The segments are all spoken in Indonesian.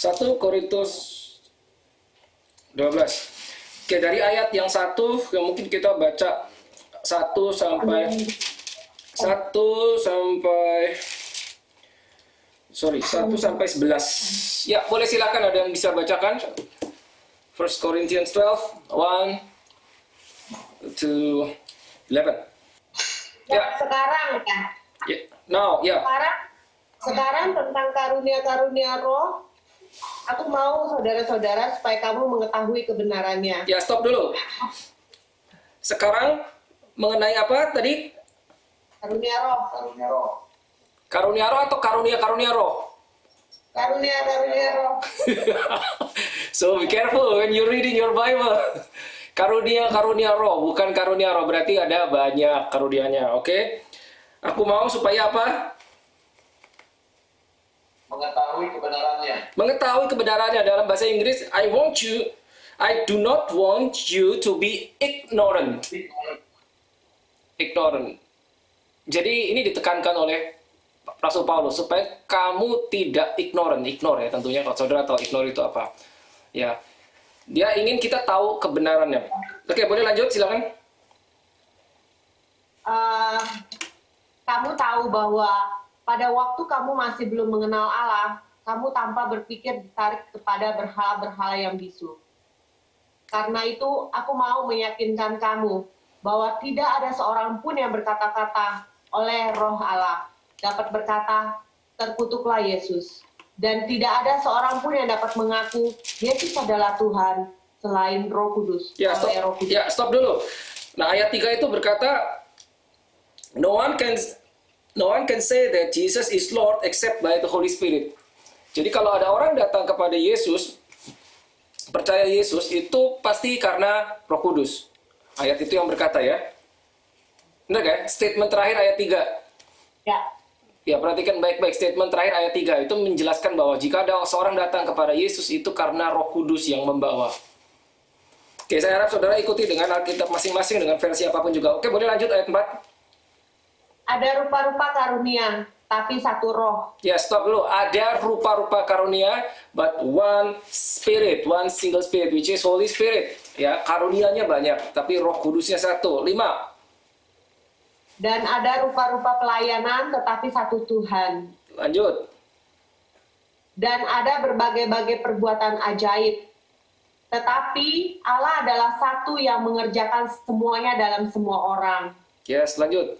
1 Korintus 12. Oke, dari ayat yang 1 yang mungkin kita baca 1 sampai 11. Ya, boleh silakan, ada yang bisa bacakan. 1 Corinthians 12, 1 to 11. Ya, sekarang ya. Now, ya. Sekarang tentang karunia-karunia roh, aku mau saudara-saudara supaya kamu mengetahui kebenarannya. Ya, stop dulu. Sekarang mengenai apa tadi? Karunia roh. Karunia roh atau karunia-karunia roh? Karunia roh. So be careful when you reading your Bible. Karunia roh, bukan karunia roh. Berarti ada banyak karunianya, oke? Aku mau supaya apa? Mengetahui kebenarannya. Dalam bahasa Inggris, I do not want you to be ignorant. Jadi ini ditekankan oleh Rasul Paulus supaya kamu tidak ignore ya, tentunya kalau saudara tahu ignore itu apa. Ya. Dia ingin kita tahu kebenarannya. Oke, boleh lanjut, silakan. Kamu tahu bahwa pada waktu kamu masih belum mengenal Allah, kamu tanpa berpikir ditarik kepada berhala-berhala yang bisu. Karena itu, aku mau meyakinkan kamu bahwa tidak ada seorang pun yang berkata-kata oleh Roh Allah dapat berkata, terkutuklah Yesus. Dan tidak ada seorang pun yang dapat mengaku Yesus adalah Tuhan selain Roh Kudus. Stop dulu. Nah, ayat 3 itu berkata, no one can say that Jesus is Lord except by the Holy Spirit. Jadi kalau ada orang datang kepada Yesus, percaya Yesus, itu pasti karena Roh Kudus. Ayat itu yang berkata ya. Benar kan? Statement terakhir ayat 3. Ya. Ya, perhatikan baik-baik statement terakhir ayat 3 itu menjelaskan bahwa jika ada seorang datang kepada Yesus itu karena Roh Kudus yang membawa. Oke, saya harap saudara ikuti dengan Alkitab masing-masing dengan versi apapun juga. Oke, boleh lanjut ayat 4. Ada rupa-rupa karunia, tapi satu roh. Ya, stop dulu. Ada rupa-rupa karunia, but one spirit, one single spirit, which is Holy Spirit. Ya, karunianya banyak, tapi Roh Kudusnya satu. 5. Dan ada rupa-rupa pelayanan, tetapi satu Tuhan. Lanjut. Dan ada berbagai-bagai perbuatan ajaib. Tetapi Allah adalah satu yang mengerjakan semuanya dalam semua orang. Yes, lanjut.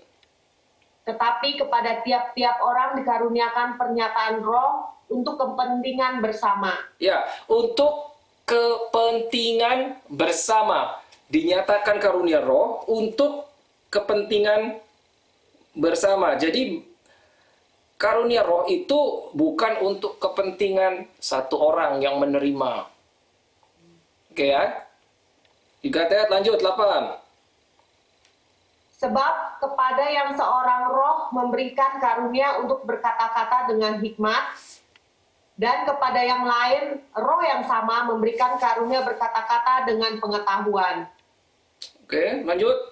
Tetapi kepada tiap-tiap orang dikaruniakan pernyataan roh untuk kepentingan bersama. Ya, untuk kepentingan bersama. Dinyatakan karunia roh untuk kepentingan bersama. Jadi karunia roh itu bukan untuk kepentingan satu orang yang menerima. Oke ya. 3 ayat lanjut 8. Sebab kepada yang seorang roh memberikan karunia untuk berkata-kata dengan hikmat, dan kepada yang lain roh yang sama memberikan karunia berkata-kata dengan pengetahuan. Oke, lanjut.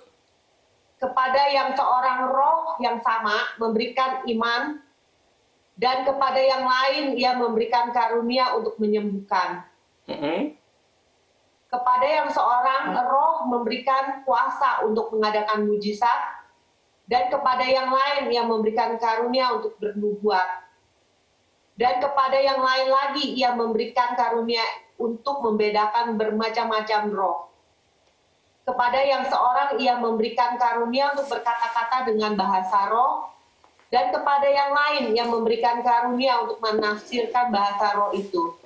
Kepada yang seorang roh yang sama memberikan iman, dan kepada yang lain ia memberikan karunia untuk menyembuhkan. Kepada yang seorang roh memberikan kuasa untuk mengadakan mujizat, dan kepada yang lain ia memberikan karunia untuk bernubuat. Dan kepada yang lain lagi ia memberikan karunia untuk membedakan bermacam-macam roh. Kepada yang seorang ia memberikan karunia untuk berkata-kata dengan bahasa roh, dan kepada yang lain ia memberikan karunia untuk menafsirkan bahasa roh itu.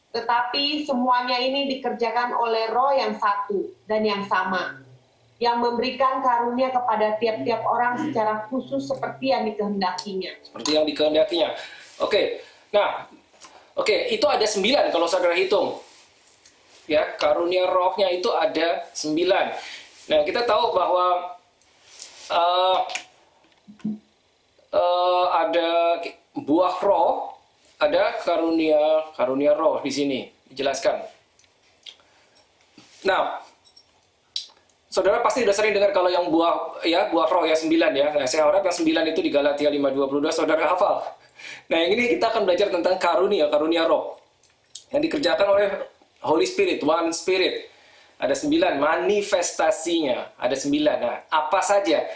Tetapi semuanya ini dikerjakan oleh roh yang satu dan yang sama, yang memberikan karunia kepada tiap-tiap orang secara khusus seperti yang dikehendakinya. Oke, nah, itu ada 9 kalau saudara hitung. Ya, karunia rohnya itu ada 9. Nah, kita tahu bahwa ada buah roh, ada karunia roh di sini dijelaskan. Nah, saudara pasti sudah sering dengar kalau yang buah roh ya 9 ya. Nah, saya harap yang 9 itu di Galatia 5:22 saudara hafal. Nah, yang ini kita akan belajar tentang karunia, karunia roh. Yang dikerjakan oleh Holy Spirit, One Spirit. Ada 9 manifestasinya, ada 9. Nah, apa saja?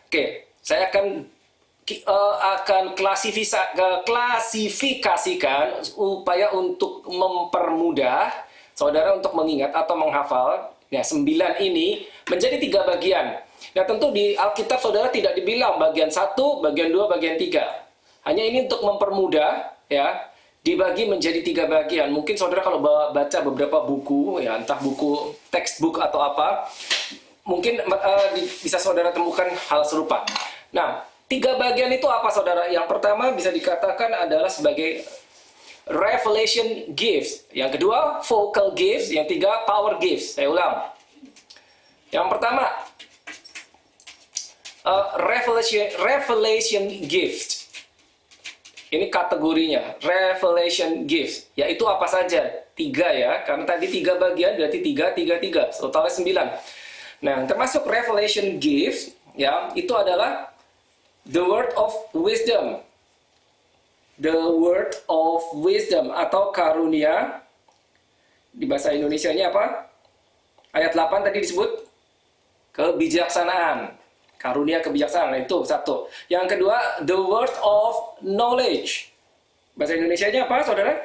Oke, saya akan klasifikasikan upaya untuk mempermudah saudara untuk mengingat atau menghafal. Ya, 9 ini menjadi 3 bagian. Nah, tentu di Alkitab saudara tidak dibilang bagian 1, bagian 2, bagian 3. Hanya ini untuk mempermudah, ya, dibagi menjadi 3 bagian. Mungkin saudara kalau baca beberapa buku, ya, entah buku textbook atau apa, mungkin bisa saudara temukan hal serupa. Nah, 3 bagian itu apa saudara? Yang pertama bisa dikatakan adalah sebagai revelation gifts. Yang kedua, vocal gifts. Yang tiga, power gifts. Saya ulang. Yang pertama, revelation gift. Ini kategorinya, revelation gift. Yaitu apa saja? 3 ya, karena tadi 3 bagian, berarti 3. Totalnya 9. Nah, termasuk revelation gift, ya, itu adalah the word of wisdom. The word of wisdom atau karunia. Di bahasa Indonesianya apa? Ayat 8 tadi disebut kebijaksanaan. Karunia kebijaksanaan, itu satu. Yang kedua, the word of knowledge. Bahasa Indonesianya apa, saudara?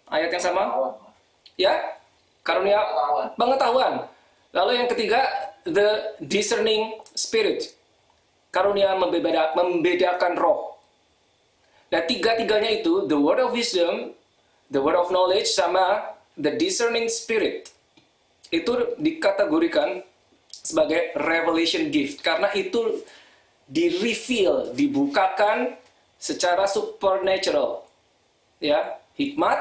Ayat yang sama? Ya, karunia pengetahuan. Lalu yang ketiga, the discerning spirit. Karunia membedakan roh. Nah, tiga-tiganya itu, the word of wisdom, the word of knowledge, sama the discerning spirit. Itu dikategorikan sebagai revelation gift karena itu di-reveal, dibukakan secara supernatural. Ya, hikmat,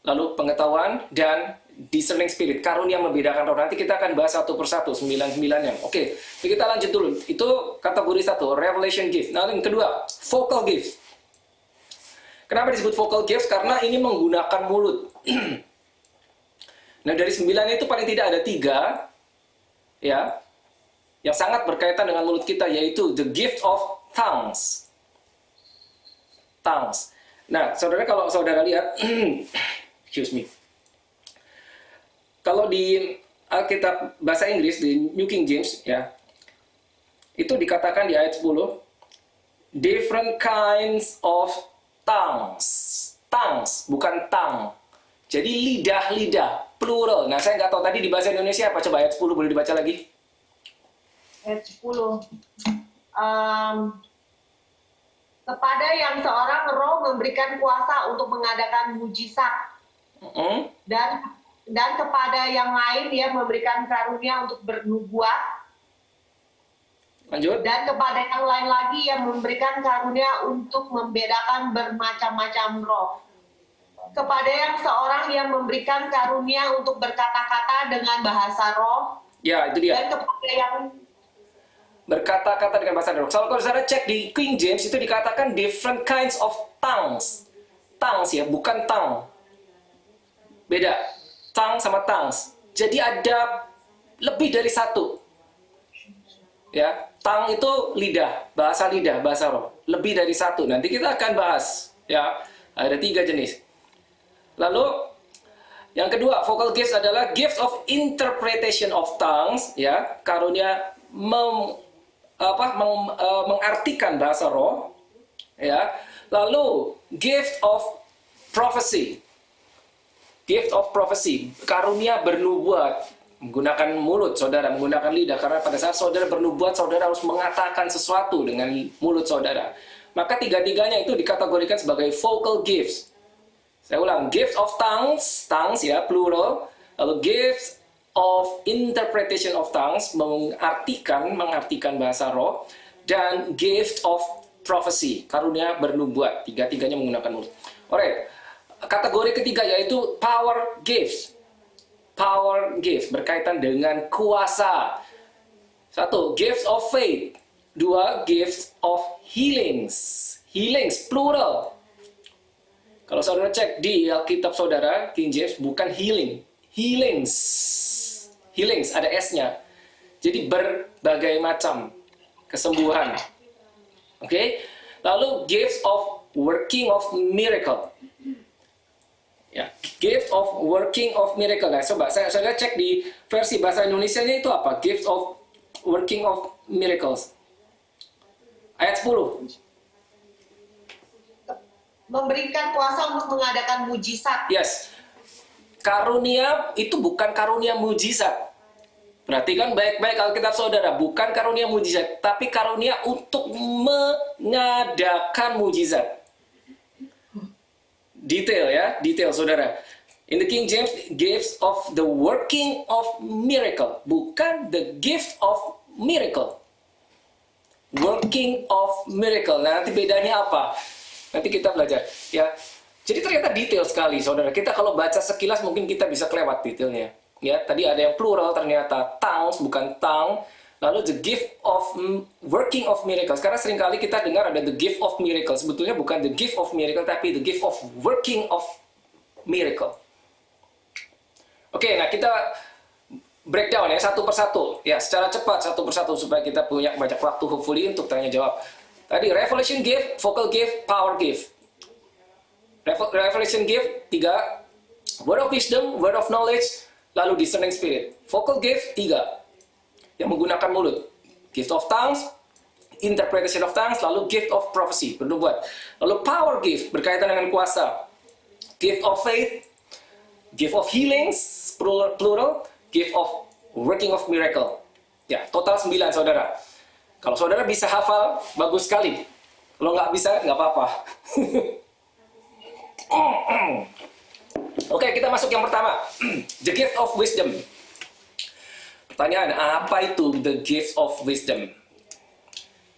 lalu pengetahuan dan discerning spirit, karunia membedakan roh. Nanti kita akan bahas satu persatu 9-9-nya. Oke, jadi kita lanjut dulu. Itu kategori 1, revelation gift. Nah, yang kedua, vocal gift. Kenapa disebut vocal gift? Karena ini menggunakan mulut. Nah, dari 9 itu paling tidak ada 3 ya, yang sangat berkaitan dengan mulut kita, yaitu the gift of tongues. Tongues. Nah, saudara, kalau saudara lihat, excuse me, kalau di Alkitab bahasa Inggris, di New King James, ya, itu dikatakan di ayat 10, different kinds of tongues. Tongues, bukan tongue. Jadi lidah-lidah, plural. Nah, saya nggak tahu tadi di bahasa Indonesia apa. Coba ayat 10 boleh dibaca lagi? Ayat 10. Kepada yang seorang roh memberikan kuasa untuk mengadakan mujizat. Dan kepada yang lain dia memberikan karunia untuk bernubuat. Lanjut. Dan kepada yang lain lagi yang memberikan karunia untuk membedakan bermacam-macam roh. Kepada yang seorang yang memberikan karunia untuk berkata-kata dengan bahasa roh. Ya, itu dia. Dan kepada yang berkata-kata dengan bahasa roh. Kalau saudara cek di King James itu dikatakan different kinds of tongues. Tongues ya, bukan tongue. Beda. Tongue sama tongues. Jadi ada lebih dari 1. Ya, tongue itu lidah, bahasa roh. Lebih dari 1. Nanti kita akan bahas. Ya, ada 3 jenis. Lalu yang kedua, vocal gifts adalah gift of interpretation of tongues, ya, karunia mengartikan bahasa roh, ya. Lalu gift of prophecy. Gift of prophecy, karunia bernubuat, menggunakan mulut saudara, menggunakan lidah, karena pada saat saudara bernubuat, saudara harus mengatakan sesuatu dengan mulut saudara. Maka 3-tiganya itu dikategorikan sebagai vocal gifts. Saya ulang, gift of tongues, tongues ya, plural. Lalu gift of interpretation of tongues, mengartikan bahasa roh. Dan gift of prophecy, karunia bernubuat. 3-tiganya menggunakan mulut. Alright, kategori ketiga yaitu power gifts. Power gifts, berkaitan dengan kuasa. 1, gifts of faith. 2, gifts of healings. Healings, plural. Kalau saudara cek di Alkitab saudara, King James, bukan healing. Healings. Healings, ada S-nya. Jadi berbagai macam kesembuhan. Oke? Lalu gifts of working of miracle. Ya, gift of working of miracle. Nah, coba saya cek di versi bahasa Indonesianya itu apa? Gift of working of miracles. Ayat 10. Memberikan kuasa untuk mengadakan mujizat. Yes. Karunia itu bukan karunia mujizat. Perhatikan baik-baik Alkitab saudara, bukan karunia mujizat, tapi karunia untuk mengadakan mujizat. Detail ya, detail saudara. In the King James, gifts of the working of miracle, bukan the gift of miracle. Working of miracle. Nah, nanti bedanya apa? Nanti kita belajar. Ya, jadi ternyata detail sekali, saudara. Kita kalau baca sekilas mungkin kita bisa kelewat detailnya. Ya, tadi ada yang plural ternyata tongues bukan tongue. Lalu the gift of working of miracles. Karena seringkali kita dengar ada the gift of miracle. Sebetulnya bukan the gift of miracle, tapi the gift of working of miracle. Oke, nah kita breakdown ya satu persatu. Ya, secara cepat satu persatu supaya kita punya banyak waktu hopefully untuk tanya jawab. Tadi revelation gift, vocal gift, power gift. Revelation gift 3, word of wisdom, word of knowledge, lalu discerning spirit. Vocal gift 3, yang menggunakan mulut. Gift of tongues, interpretation of tongues, lalu gift of prophecy, bernubuat. Lalu power gift, berkaitan dengan kuasa. Gift of faith, gift of healings, plural, gift of working of miracle. Ya, total 9 saudara. Kalau saudara bisa hafal, bagus sekali. Kalau nggak bisa, nggak apa-apa. Oke, kita masuk yang pertama. The gift of wisdom. Pertanyaan, apa itu the gift of wisdom?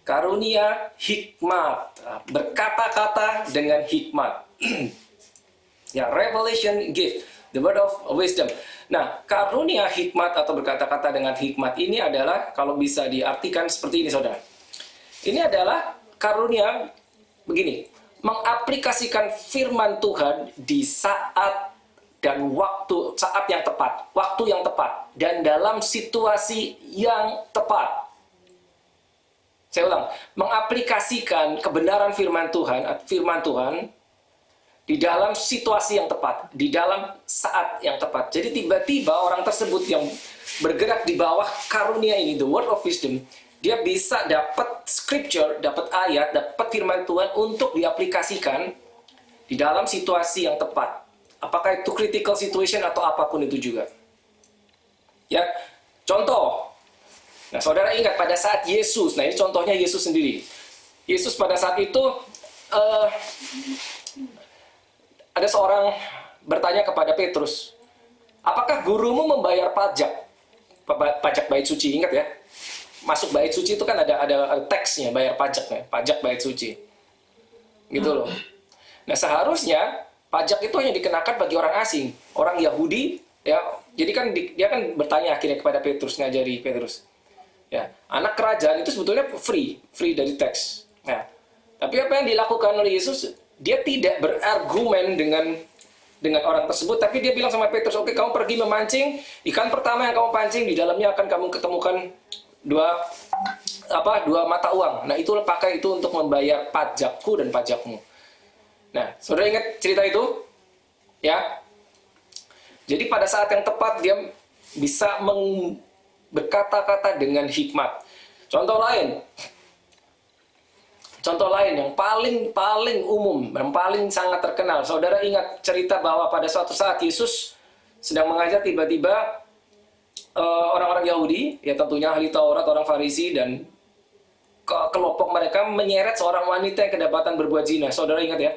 Karunia hikmat. Berkata-kata dengan hikmat. Ya, revelation gift. The word of wisdom. Nah, karunia hikmat atau berkata-kata dengan hikmat ini adalah, kalau bisa diartikan seperti ini, saudara. Ini adalah karunia, begini, mengaplikasikan firman Tuhan di saat dan saat yang tepat, waktu yang tepat, dan dalam situasi yang tepat. Saya ulang, mengaplikasikan kebenaran firman Tuhan di dalam situasi yang tepat, di dalam saat yang tepat. Jadi tiba-tiba orang tersebut yang bergerak di bawah karunia ini, the word of wisdom, dia bisa dapat scripture, dapat ayat, dapat firman Tuhan untuk diaplikasikan di dalam situasi yang tepat. Apakah itu critical situation atau apapun itu juga. Ya, contoh. Nah, saudara ingat pada saat Yesus, nah ini contohnya Yesus sendiri. Yesus pada saat itu ada seorang bertanya kepada Petrus, apakah gurumu membayar pajak bait suci? Ingat ya, masuk bait suci itu kan ada teksnya, bayar pajak bait suci, gitu loh. Nah, seharusnya pajak itu hanya dikenakan bagi orang asing, orang Yahudi, ya. Jadi kan dia kan bertanya akhirnya kepada Petrus, ngajari Petrus, ya, anak kerajaan itu sebetulnya free dari teks. Nah, tapi apa yang dilakukan oleh Yesus? Dia tidak berargumen dengan orang tersebut, tapi dia bilang sama Petrus, oke, kamu pergi memancing, ikan pertama yang kamu pancing, di dalamnya akan kamu ketemukan dua mata uang. Nah, itu pakai itu untuk membayar pajakku dan pajakmu. Nah, saudara ingat cerita itu? Ya. Jadi pada saat yang tepat dia bisa berkata-kata dengan hikmat. Contoh lain yang paling umum, yang paling sangat terkenal. Saudara ingat cerita bahwa pada suatu saat Yesus sedang mengajar, tiba-tiba orang-orang Yahudi, ya tentunya ahli Taurat, orang Farisi, dan kelompok mereka menyeret seorang wanita yang kedapatan berbuat zina. Saudara ingat ya?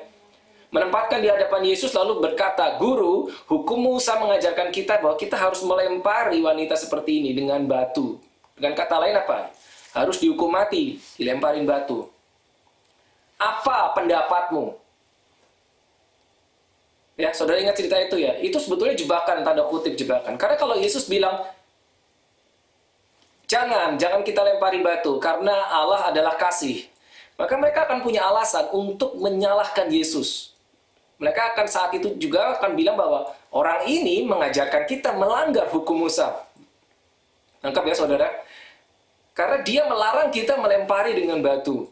Menempatkan di hadapan Yesus lalu berkata, Guru, hukum Musa mengajarkan kita bahwa kita harus melempari wanita seperti ini dengan batu. Dengan kata lain apa? Harus dihukum mati, dilemparin batu. Apa pendapatmu? Ya, saudara ingat cerita itu ya? Itu sebetulnya jebakan, tanda kutip jebakan. Karena kalau Yesus bilang, jangan kita lempari batu, karena Allah adalah kasih. Maka mereka akan punya alasan untuk menyalahkan Yesus. Mereka akan saat itu juga akan bilang bahwa orang ini mengajarkan kita melanggar hukum Musa. Nangkap ya saudara? Karena dia melarang kita melempari dengan batu.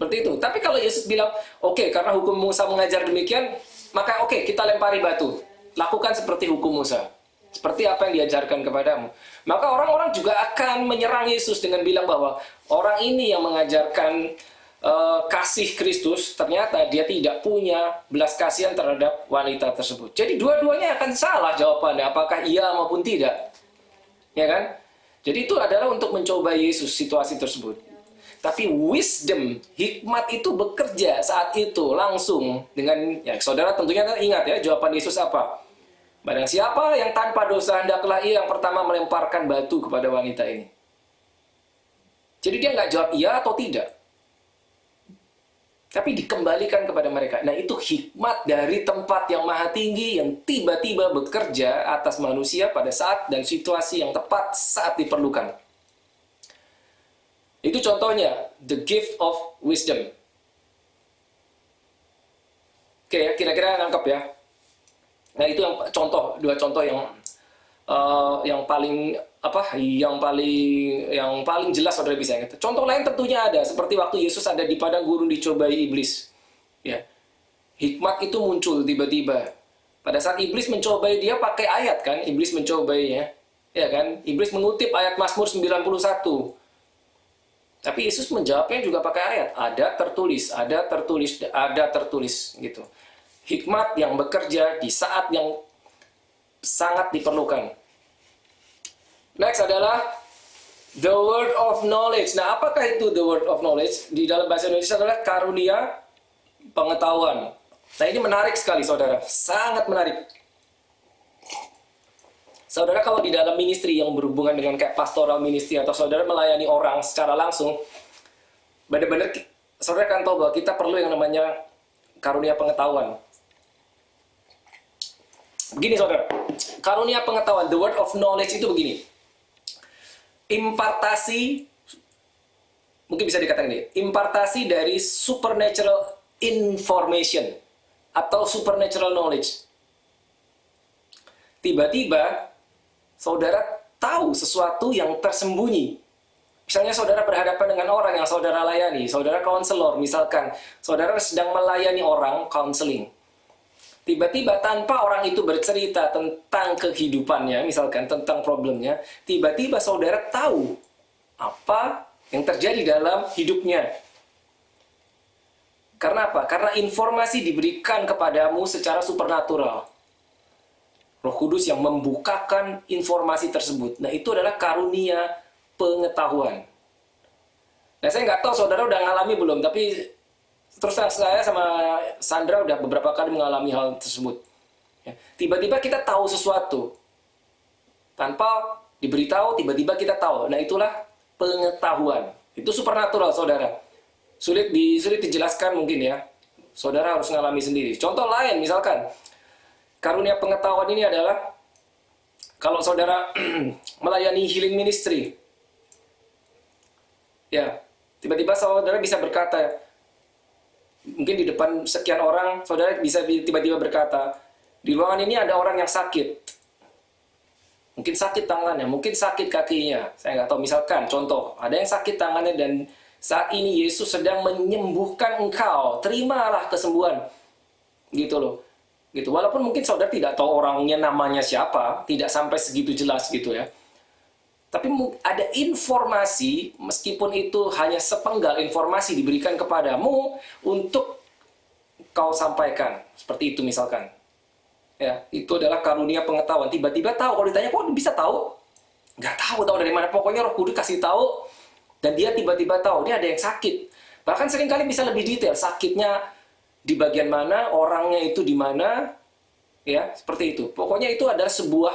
Seperti itu. Tapi kalau Yesus bilang, oke, karena hukum Musa mengajar demikian, maka oke, kita lempari batu. Lakukan seperti hukum Musa. Seperti apa yang diajarkan kepadamu. Maka orang-orang juga akan menyerang Yesus dengan bilang bahwa orang ini yang mengajarkan kasih Kristus, ternyata dia tidak punya belas kasihan terhadap wanita tersebut. Jadi dua-duanya akan salah jawabannya, apakah iya maupun tidak. Ya kan? Jadi itu adalah untuk mencoba Yesus situasi tersebut. Tapi wisdom, hikmat itu bekerja saat itu langsung dengan, ya saudara tentunya ingat ya jawaban Yesus apa? Barang siapa yang tanpa dosa, hendaklah ia yang pertama melemparkan batu kepada wanita ini. Jadi dia nggak jawab iya atau tidak. Tapi dikembalikan kepada mereka. Nah itu hikmat dari tempat yang maha tinggi yang tiba-tiba bekerja atas manusia pada saat dan situasi yang tepat saat diperlukan. Itu contohnya, the gift of wisdom. Oke ya, kira-kira nangkep ya. Nah itu yang contoh, dua contoh yang paling jelas saudara bisa ingat. Contoh lain tentunya ada, seperti waktu Yesus ada di padang gurun dicobai iblis. Ya, hikmat itu muncul tiba-tiba. Pada saat iblis mencobai dia pakai ayat kan, iblis mencobainya, ya kan? Iblis mengutip ayat Mazmur 91. Tapi Yesus menjawabnya juga pakai ayat, ada tertulis gitu. Hikmat yang bekerja di saat yang sangat diperlukan. Next adalah the word of knowledge. Nah, apakah itu the word of knowledge? Di dalam bahasa Indonesia adalah karunia pengetahuan. Nah, ini menarik sekali, saudara. Sangat menarik. Saudara, kalau di dalam ministry yang berhubungan dengan kayak pastoral ministry atau saudara melayani orang secara langsung, benar-benar saudara kan tahu bahwa kita perlu yang namanya karunia pengetahuan. Begini, saudara. Karunia pengetahuan, the word of knowledge itu begini. Impartasi, mungkin bisa dikatakan ini, impartasi dari supernatural information atau supernatural knowledge. Tiba-tiba saudara tahu sesuatu yang tersembunyi. Misalnya saudara berhadapan dengan orang yang saudara layani, saudara konselor misalkan, saudara sedang melayani orang, counseling. Tiba-tiba tanpa orang itu bercerita tentang kehidupannya, misalkan tentang problemnya, tiba-tiba saudara tahu apa yang terjadi dalam hidupnya. Karena apa? Karena informasi diberikan kepadamu secara supernatural. Roh Kudus yang membukakan informasi tersebut. Nah, itu adalah karunia pengetahuan. Nah, saya nggak tahu saudara udah ngalami belum, tapi terus saya sama Sandra udah beberapa kali mengalami hal tersebut. Ya, tiba-tiba kita tahu sesuatu. Tanpa diberitahu, tiba-tiba kita tahu. Nah, itulah pengetahuan. Itu supernatural, saudara. Sulit dijelaskan mungkin ya. Saudara harus ngalami sendiri. Contoh lain, misalkan, karunia pengetahuan ini adalah kalau saudara melayani healing ministry. Ya, tiba-tiba saudara bisa berkata, mungkin di depan sekian orang, saudara bisa tiba-tiba berkata, di ruangan ini ada orang yang sakit. Mungkin sakit tangannya, mungkin sakit kakinya. Saya nggak tahu, misalkan, contoh, ada yang sakit tangannya dan saat ini Yesus sedang menyembuhkan engkau. Terimalah kesembuhan. Gitu loh. Gitu. Walaupun mungkin saudara tidak tahu orangnya namanya siapa, tidak sampai segitu jelas gitu ya. Tapi ada informasi, meskipun itu hanya sepenggal informasi diberikan kepadamu untuk kau sampaikan. Seperti itu misalkan. Ya, itu adalah karunia pengetahuan. Tiba-tiba tahu, kalau ditanya kok bisa tahu? Nggak tahu dari mana. Pokoknya Roh Kudus kasih tahu, dan dia tiba-tiba tahu, ini ada yang sakit. Bahkan seringkali bisa lebih detail, sakitnya di bagian mana, orangnya itu di mana, ya, seperti itu. Pokoknya itu adalah sebuah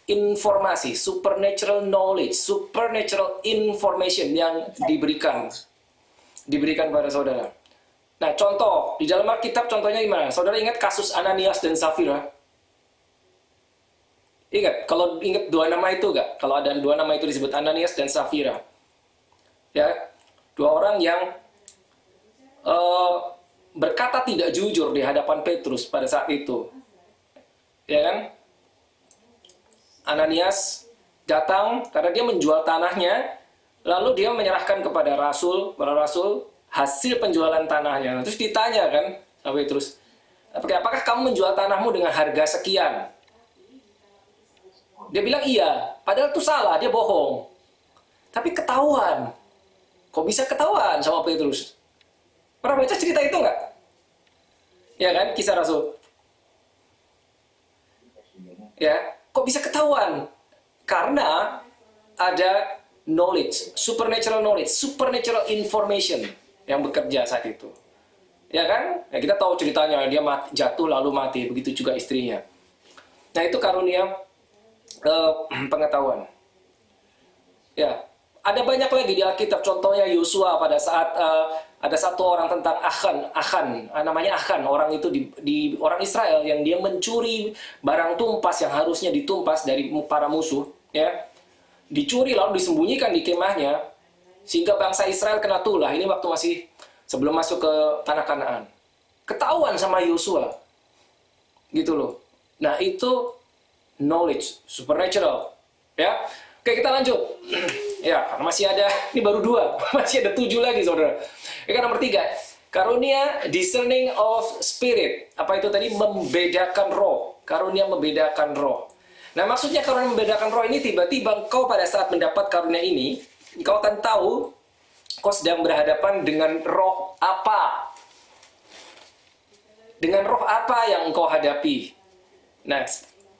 informasi, supernatural knowledge, supernatural information yang diberikan pada saudara. Nah, contoh, di dalam Alkitab contohnya gimana? Saudara ingat kasus Ananias dan Safira? Ingat, kalau ingat dua nama itu nggak? Kalau ada dua nama itu disebut Ananias dan Safira. Ya, dua orang yang berkata tidak jujur di hadapan Petrus pada saat itu. Ya kan? Ananias datang karena dia menjual tanahnya, lalu dia menyerahkan kepada para rasul, hasil penjualan tanahnya. Terus ditanya kan sama Petrus, apakah kamu menjual tanahmu dengan harga sekian? Dia bilang iya, padahal itu salah, dia bohong. Tapi ketahuan. Kok bisa ketahuan sama Petrus? Pernah baca cerita itu nggak? Ya kan, Kisah Rasul. Ya, kok bisa ketahuan? Karena ada knowledge, supernatural information yang bekerja saat itu. Ya kan? Ya, kita tahu ceritanya, dia jatuh lalu mati, begitu juga istrinya. Nah, itu karunia pengetahuan. Ya, ada banyak lagi di Alkitab. Contohnya Yosua pada saat ada satu orang tentang Achan, namanya Achan. Orang itu di orang Israel yang dia mencuri barang tumpas yang harusnya ditumpas dari para musuh. Ya, dicuri lalu disembunyikan di kemahnya sehingga bangsa Israel kena tulah. Ini waktu masih sebelum masuk ke tanah Kanaan. Ketahuan sama Yosua, gitu loh. Nah, itu knowledge, supernatural. Ya, oke, kita lanjut. Ya, karena masih ada, ini baru 2, masih ada 7 lagi, saudara. Yang nomor 3, karunia discerning of spirit. Apa itu tadi? Membedakan roh. Karunia membedakan roh. Nah, maksudnya karunia membedakan roh ini tiba-tiba engkau pada saat mendapat karunia ini, engkau akan tahu kau sedang berhadapan dengan roh apa. Dengan roh apa yang engkau hadapi. Nah,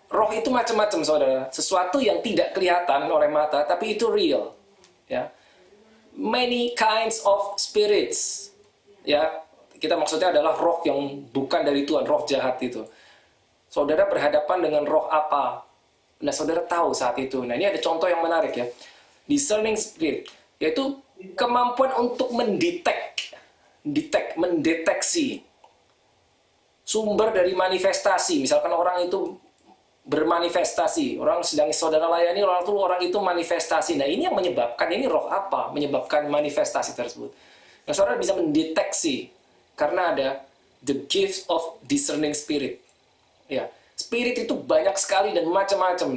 roh itu macam-macam, saudara. Sesuatu yang tidak kelihatan oleh mata, tapi itu real. Ya, many kinds of spirits. Ya, kita maksudnya adalah roh yang bukan dari Tuhan, roh jahat itu. Saudara berhadapan dengan roh apa? Nah, saudara tahu saat itu. Nah, ini ada contoh yang menarik ya. Discerning spirit, yaitu kemampuan untuk mendeteksi sumber dari manifestasi. Misalkan orang itu bermanifestasi, orang sedang saudara layani, orang itu manifestasi. Nah, ini yang menyebabkan, ini roh apa menyebabkan manifestasi tersebut. Nah, saudara bisa mendeteksi karena ada the gift of discerning spirit. Ya, spirit itu banyak sekali dan macam-macam.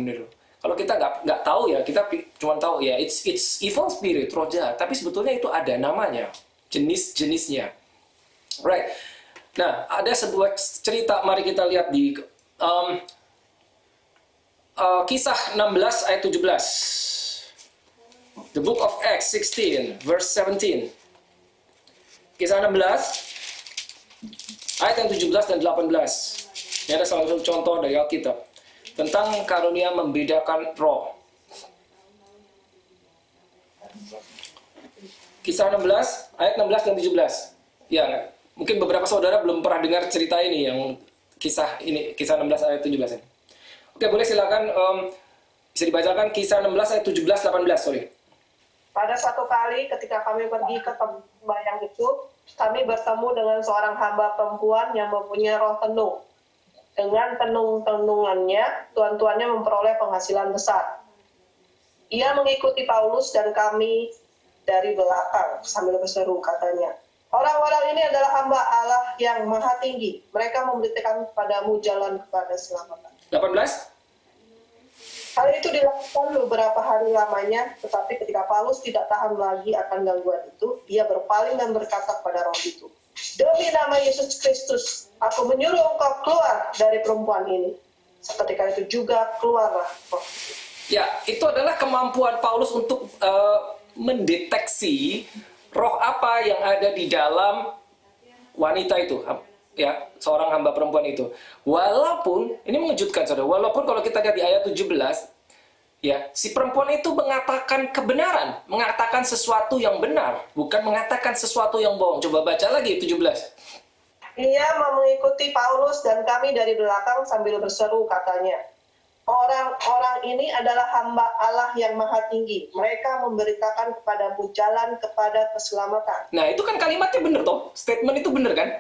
Kalau kita nggak tahu ya, kita cuma tahu ya it's evil spirit, roh jahat. Tapi sebetulnya itu ada namanya, jenis-jenisnya. Right. Nah, ada sebuah cerita, mari kita lihat di Kisah 16 ayat 17. The book of Acts 16 verse 17. Kisah 16 ayat yang 17 dan 18. Ini ada salah satu contoh dari Alkitab tentang karunia membedakan roh. Kisah 16 ayat 16 dan 17. Ya, mungkin beberapa saudara belum pernah dengar cerita ini, yang kisah 16 ayat 17 ini. Oke, boleh silakan bisa dibacakan Kisah 16 ayat 17-18, sorry. Pada satu kali ketika kami pergi ke tempat yang itu, kami bertemu dengan seorang hamba perempuan yang mempunyai roh tenung. Dengan tenung-tenungannya, tuan-tuannya memperoleh penghasilan besar. Ia mengikuti Paulus dan kami dari belakang sambil berseru, katanya, "Orang-orang ini adalah hamba Allah yang maha tinggi. Mereka memberitakan kepadamu jalan kepada keselamatan." 18. Hal itu dilakukan beberapa hari lamanya, tetapi ketika Paulus tidak tahan lagi akan gangguan itu, dia berpaling dan berkata kepada roh itu, "Demi nama Yesus Kristus, aku menyuruh engkau keluar dari perempuan ini." Seketika itu juga keluarlah roh itu. Ya, itu adalah kemampuan Paulus untuk mendeteksi roh apa yang ada di dalam wanita itu. Ya, seorang hamba perempuan itu. Walaupun, ini mengejutkan saudara, walaupun kalau kita lihat di ayat 17, ya, si perempuan itu mengatakan kebenaran, mengatakan sesuatu yang benar, bukan mengatakan sesuatu yang bohong. Coba baca lagi 17. Ia mengikuti Paulus dan kami dari belakang sambil berseru, katanya, "Orang-orang ini adalah hamba Allah yang maha tinggi. Mereka memberitakan kepadamu jalan kepada keselamatan." Nah, itu kan kalimatnya benar toh? Statement itu benar kan?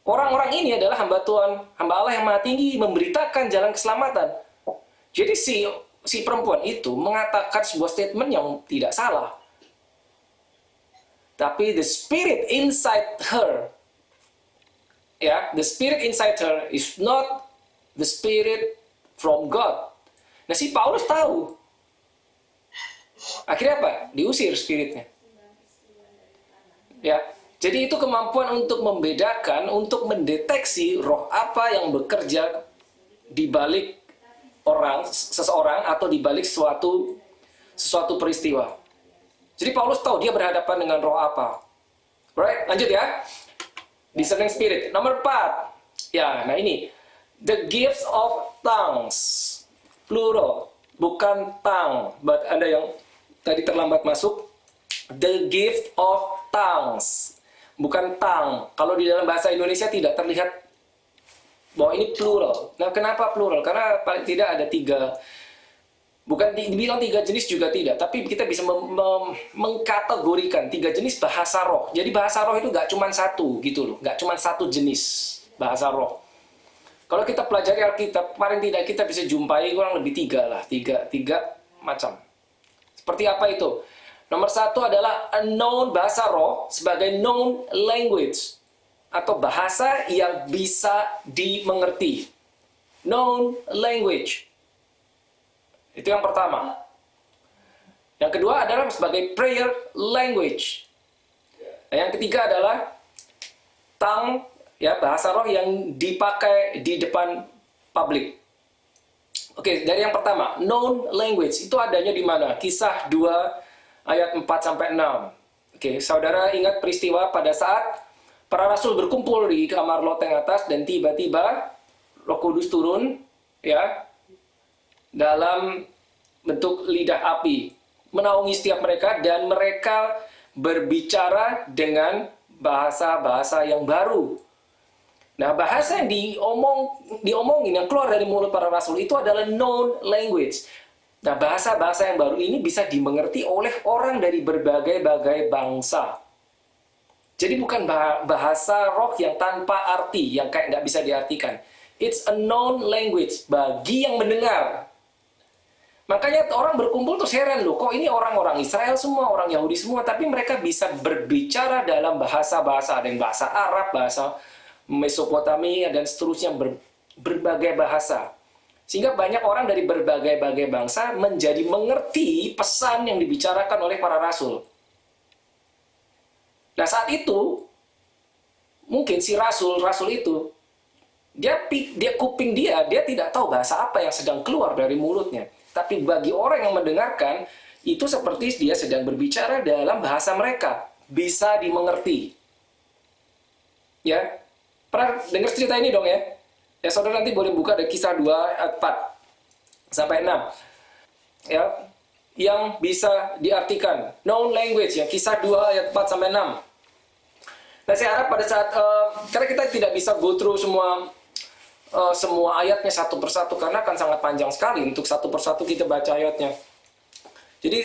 Orang-orang ini adalah hamba Tuhan, hamba Allah yang maha tinggi, memberitakan jalan keselamatan. Jadi si perempuan itu mengatakan sebuah statement yang tidak salah. Tapi the spirit inside her, ya, the spirit inside her is not the spirit from God. Nah, si Paulus tahu. Akhirnya apa? Diusir spiritnya. Ya. Jadi itu kemampuan untuk membedakan, untuk mendeteksi roh apa yang bekerja di balik seseorang atau di balik sesuatu peristiwa. Jadi Paulus tahu dia berhadapan dengan roh apa. Right, lanjut ya. Discerning spirit. Nomor 4. Ya, nah ini. The gifts of tongues. Plural. Bukan tongue. But ada yang tadi terlambat masuk. The gift of tongues. Bukan tongue. Kalau di dalam bahasa Indonesia tidak terlihat bahwa ini plural. Nah, kenapa plural? Karena paling tidak ada 3. Bukan dibilang 3 jenis juga tidak, tapi kita bisa mengkategorikan 3 jenis bahasa roh. Jadi bahasa roh itu nggak cuma satu gitu loh, nggak cuma satu jenis bahasa roh. Kalau kita pelajari Alkitab, paling tidak kita bisa jumpai kurang lebih 3 lah, tiga macam. Seperti apa itu? Nomor 1 adalah unknown bahasa roh sebagai known language atau bahasa yang bisa dimengerti. Known language. Itu yang pertama. Yang kedua adalah sebagai prayer language. Nah, yang ketiga adalah tongue, ya, bahasa roh yang dipakai di depan publik. Oke, dari yang pertama, known language itu adanya di mana? Kisah 2 ayat 4 sampai 6. Oke, saudara ingat peristiwa pada saat para rasul berkumpul di kamar loteng atas dan tiba-tiba Roh Kudus turun, ya, dalam bentuk lidah api, menaungi setiap mereka dan mereka berbicara dengan bahasa-bahasa yang baru. Nah, bahasa yang diomongin yang keluar dari mulut para rasul itu adalah known language. Nah, bahasa-bahasa yang baru ini bisa dimengerti oleh orang dari berbagai-bagai bangsa. Jadi bukan bahasa roh yang tanpa arti, yang kayak nggak bisa diartikan. It's a known language bagi yang mendengar. Makanya orang berkumpul terus heran loh, kok ini orang-orang Israel semua, orang Yahudi semua, tapi mereka bisa berbicara dalam bahasa-bahasa, ada yang bahasa Arab, bahasa Mesopotamia, dan seterusnya, berbagai bahasa. Sehingga banyak orang dari berbagai-bagai bangsa menjadi mengerti pesan yang dibicarakan oleh para rasul. Nah, saat itu, mungkin si rasul itu, dia kuping dia tidak tahu bahasa apa yang sedang keluar dari mulutnya. Tapi bagi orang yang mendengarkan, itu seperti dia sedang berbicara dalam bahasa mereka. Bisa dimengerti. Ya, pernah dengar cerita ini dong ya? Ya, saudara nanti boleh buka dari Kisah 2 ayat 4 sampai 6. Ya, yang bisa diartikan. Known language, ya, Kisah 2 ayat 4 sampai 6. Nah, saya harap pada saat, karena kita tidak bisa go through semua ayatnya satu persatu, karena akan sangat panjang sekali untuk satu persatu kita baca ayatnya. Jadi,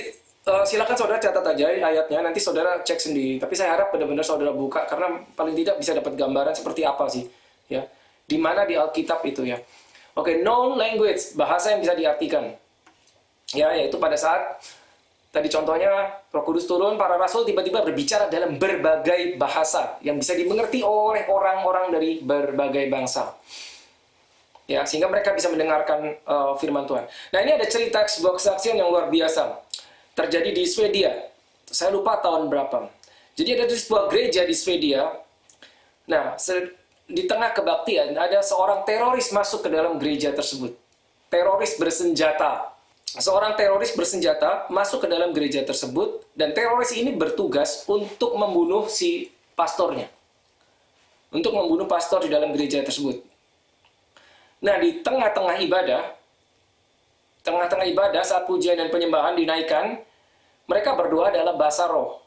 silakan saudara catat aja ayatnya, nanti saudara cek sendiri. Tapi saya harap benar-benar saudara buka, karena paling tidak bisa dapat gambaran seperti apa sih. Ya. Di mana di Alkitab itu ya. Oke, known language, bahasa yang bisa diartikan. Ya, yaitu pada saat tadi contohnya Roh Kudus turun, para rasul tiba-tiba berbicara dalam berbagai bahasa yang bisa dimengerti oleh orang-orang dari berbagai bangsa. Ya, sehingga mereka bisa mendengarkan firman Tuhan. Nah, ini ada cerita sebuah kesaksian yang luar biasa. Terjadi di Swedia. Saya lupa tahun berapa. Jadi ada sebuah gereja di Swedia. Nah, di tengah kebaktian, ada seorang teroris masuk ke dalam gereja tersebut. Teroris bersenjata. Seorang teroris bersenjata masuk ke dalam gereja tersebut, dan teroris ini bertugas untuk membunuh si pastornya. Untuk membunuh pastor di dalam gereja tersebut. Nah, di tengah-tengah ibadah, saat pujian dan penyembahan dinaikkan, mereka berdoa dalam bahasa roh.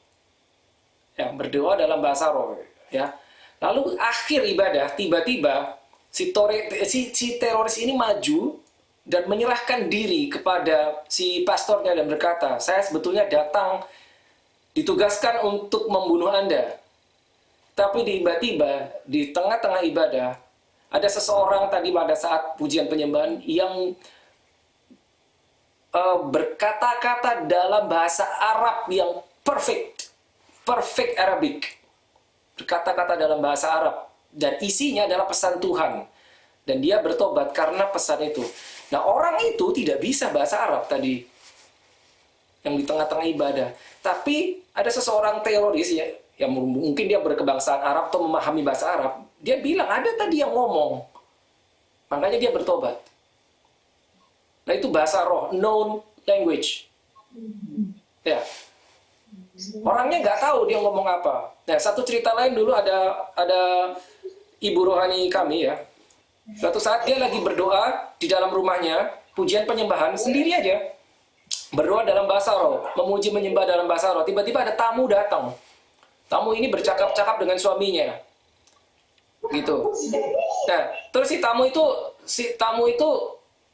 Ya, berdoa dalam bahasa roh. Ya. Lalu akhir ibadah, tiba-tiba si teroris ini maju dan menyerahkan diri kepada si pastornya dan berkata, saya sebetulnya datang ditugaskan untuk membunuh Anda. Tapi tiba-tiba di tengah-tengah ibadah, ada seseorang tadi pada saat pujian penyembahan yang berkata-kata dalam bahasa Arab yang perfect Arabic. Berkata-kata dalam bahasa Arab, dan isinya adalah pesan Tuhan, dan dia bertobat karena pesan itu. Nah, orang itu tidak bisa bahasa Arab tadi yang di tengah-tengah ibadah, tapi ada seseorang teroris ya, yang mungkin dia berkebangsaan Arab atau memahami bahasa Arab, dia bilang ada tadi yang ngomong. Makanya dia bertobat. Nah, itu bahasa roh, known language. Ya. Orangnya nggak tahu dia ngomong apa. Nah, satu cerita lain dulu ada ibu rohani kami ya. Suatu saat dia lagi berdoa di dalam rumahnya, pujian penyembahan sendiri aja. Berdoa dalam bahasa roh, memuji menyembah dalam bahasa roh. Tiba-tiba ada tamu datang. Tamu ini bercakap-cakap dengan suaminya. Gitu. Nah, terus si tamu itu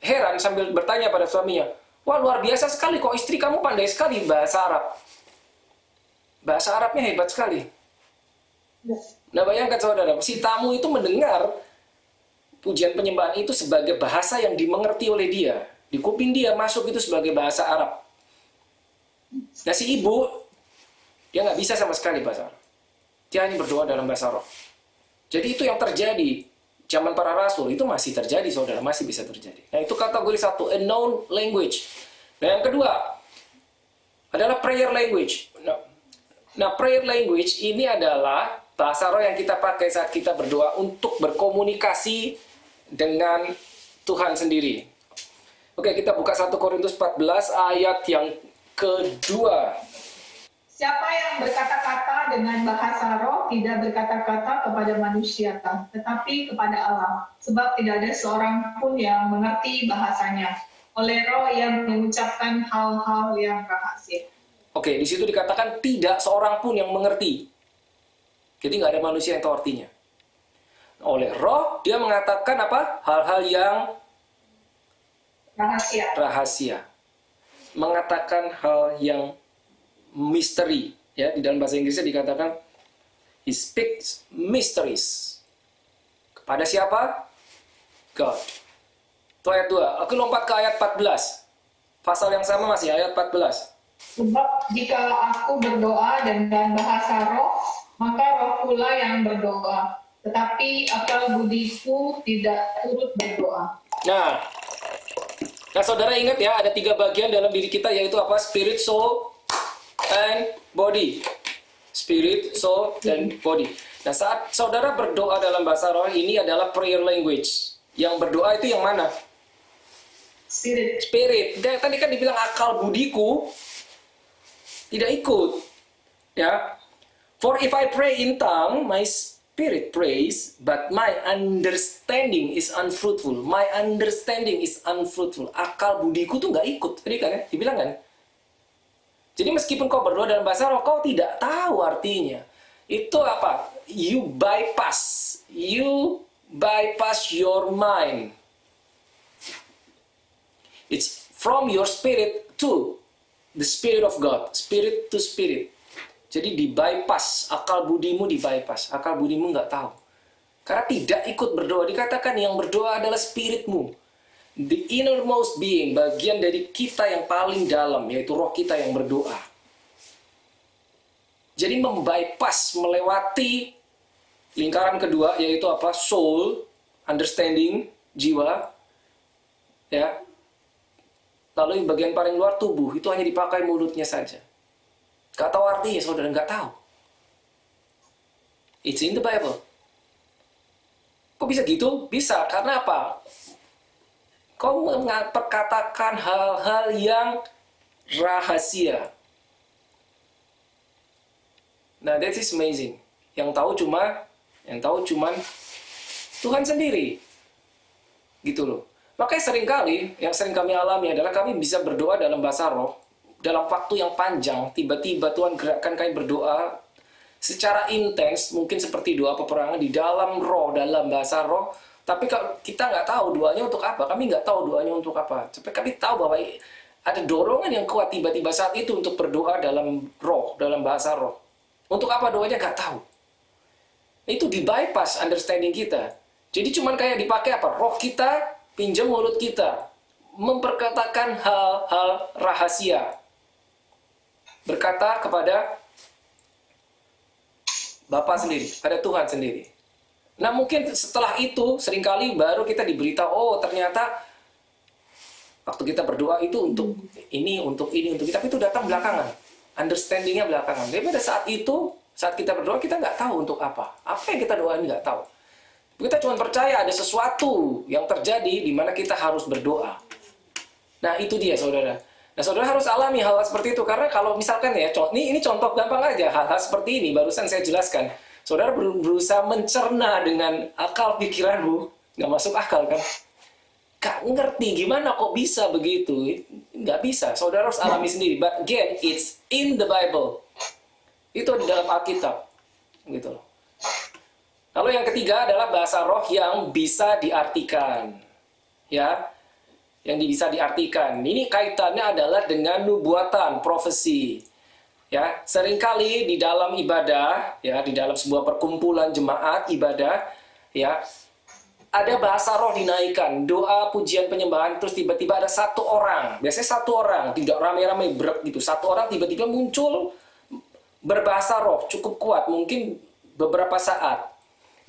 heran sambil bertanya pada suaminya, "Wah, luar biasa sekali kok istri kamu pandai sekali bahasa Arab." Bahasa Arabnya hebat sekali. Nah, bayangkan saudara, si tamu itu mendengar pujian penyembahan itu sebagai bahasa yang dimengerti oleh dia. Di kuping dia masuk itu sebagai bahasa Arab. Nah, si ibu, dia nggak bisa sama sekali bahasa Arab. Dia hanya berdoa dalam bahasa roh. Jadi itu yang terjadi. Zaman para rasul itu masih terjadi, saudara. Masih bisa terjadi. Nah, itu kategori satu, a known language. Nah, yang kedua adalah prayer language. Nah, prayer language ini adalah bahasa roh yang kita pakai saat kita berdoa untuk berkomunikasi dengan Tuhan sendiri. Oke, kita buka 1 Korintus 14 ayat yang kedua. Siapa yang berkata-kata dengan bahasa roh tidak berkata-kata kepada manusia, tetapi kepada Allah. Sebab tidak ada seorang pun yang mengerti bahasanya. Oleh roh yang mengucapkan hal-hal yang rahasia. Oke, di situ dikatakan tidak seorang pun yang mengerti. Jadi nggak ada manusia yang tahu artinya. Oleh roh, dia mengatakan apa? Hal-hal yang rahasia. Mengatakan hal yang misteri. Ya, di dalam bahasa Inggrisnya dikatakan he speaks mysteries. Kepada siapa? God. Itu ayat 2. Aku lompat ke ayat 14. Pasal yang sama masih ayat 14. Sebab jika aku berdoa dengan bahasa roh, maka roh pula yang berdoa. Tetapi akal budiku tidak turut berdoa. Nah, saudara ingat ya, ada 3 bagian dalam diri kita, yaitu apa? Spirit, soul, and body. Spirit, soul, dan body. Nah, saat saudara berdoa dalam bahasa roh, ini adalah prayer language. Yang berdoa itu yang mana? Spirit. Dan tadi kan dibilang akal budiku tidak ikut. Ya. For if I pray in tongue, my spirit prays, but my understanding is unfruitful. My understanding is unfruitful. Akal budiku tuh nggak ikut. Tadi kan ya, dibilang kan? Jadi meskipun kau berdoa dalam bahasa roh, kau tidak tahu artinya. Itu apa? You bypass your mind. It's from your spirit to the spirit of God. Spirit to spirit. Jadi di-bypass. Akal budimu di-bypass. Akal budimu nggak tahu. Karena tidak ikut berdoa. Dikatakan yang berdoa adalah spiritmu. The innermost being, bagian dari kita yang paling dalam, yaitu roh kita yang berdoa. Jadi membypass, melewati lingkaran kedua, yaitu apa? Soul, understanding, jiwa. Ya. Lalu yang bagian paling luar tubuh, itu hanya dipakai mulutnya saja. Gak tahu artinya, saudara, nggak tahu. It's in the Bible. Kok bisa gitu? Bisa, karena apa? Kau memperkatakan hal-hal yang rahasia. Nah, that is amazing. Yang tahu cuman Tuhan sendiri. Gitu loh. Makanya seringkali, yang sering kami alami adalah kami bisa berdoa dalam bahasa roh, dalam waktu yang panjang, tiba-tiba Tuhan gerakkan kami berdoa secara intens, mungkin seperti doa peperangan di dalam roh, dalam bahasa roh, tapi kita nggak tahu doanya untuk apa, kami nggak tahu doanya untuk apa. Tapi kami tahu bahwa ada dorongan yang kuat tiba-tiba saat itu untuk berdoa dalam roh, dalam bahasa roh. Untuk apa doanya nggak tahu. Itu di-bypass understanding kita. Jadi cuman kayak dipakai apa? Roh kita, pinjam mulut kita. Memperkatakan hal-hal rahasia. Berkata kepada Bapa sendiri, pada Tuhan sendiri. Nah mungkin setelah itu seringkali baru kita diberitahu, oh ternyata waktu kita berdoa itu untuk ini, untuk ini, untuk ini. Tapi itu datang belakangan. Understanding-nya belakangan. Jadi pada saat itu Saat kita berdoa, kita nggak tahu untuk apa. Apa yang kita doain nggak tahu. Kita cuma percaya ada sesuatu yang terjadi di mana kita harus berdoa. Nah, itu dia, saudara. Nah, saudara harus alami hal seperti itu. Karena kalau misalkan ya, ini contoh gampang aja. Hal-hal seperti ini, barusan saya jelaskan. Saudara berusaha mencerna dengan akal pikiranmu. Nggak masuk akal, kan? Gak ngerti, gimana kok bisa begitu? Nggak bisa. Saudara harus alami sendiri. But again, it's in the Bible. Itu di dalam Alkitab. Gitu loh. Lalu yang ketiga adalah bahasa roh yang bisa diartikan. Ya, yang bisa diartikan. Ini kaitannya adalah dengan nubuatan, profesi. Ya, seringkali di dalam ibadah, ya, di dalam sebuah perkumpulan jemaat ibadah, ya, ada bahasa roh dinaikkan, doa, pujian, penyembahan, terus tiba-tiba ada satu orang, biasanya satu orang, tidak rame-rame berat gitu, satu orang tiba-tiba muncul berbahasa roh cukup kuat, mungkin beberapa saat.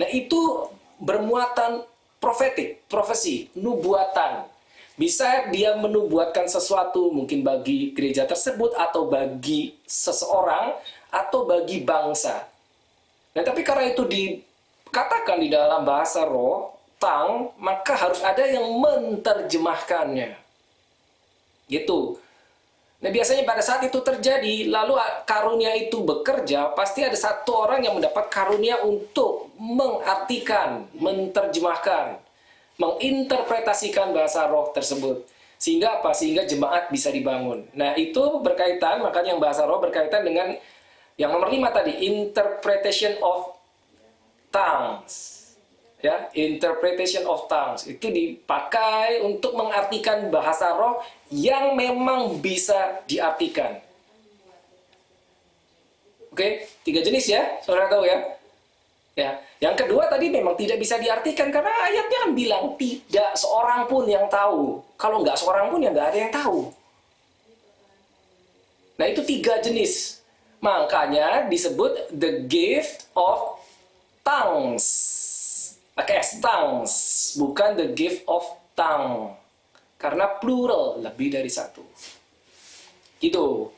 Nah, itu bermuatan profetik, profesi, nubuatan. Bisa dia menubuatkan sesuatu mungkin bagi gereja tersebut atau bagi seseorang atau bagi bangsa. Nah, tapi karena itu dikatakan di dalam bahasa roh, tang, maka harus ada yang menerjemahkannya. Gitu. Nah, biasanya pada saat itu terjadi, lalu karunia itu bekerja, pasti ada satu orang yang mendapat karunia untuk mengartikan, menerjemahkan, menginterpretasikan bahasa roh tersebut. Sehingga apa? Sehingga jemaat bisa dibangun. Nah, itu berkaitan, makanya yang bahasa roh berkaitan dengan yang nomor 5 tadi, interpretation of tongues. Ya, interpretation of tongues itu dipakai untuk mengartikan bahasa roh yang memang bisa diartikan. Oke, 3 jenis ya, saudara tahu ya. Ya, yang kedua tadi memang tidak bisa diartikan karena ayatnya kan bilang tidak seorang pun yang tahu. Kalau nggak seorang pun ya nggak ada yang tahu. Nah, itu 3 jenis. Makanya disebut the gift of tongues. Pakai tongues, bukan the gift of tongue. Karena plural, lebih dari satu. Gitu.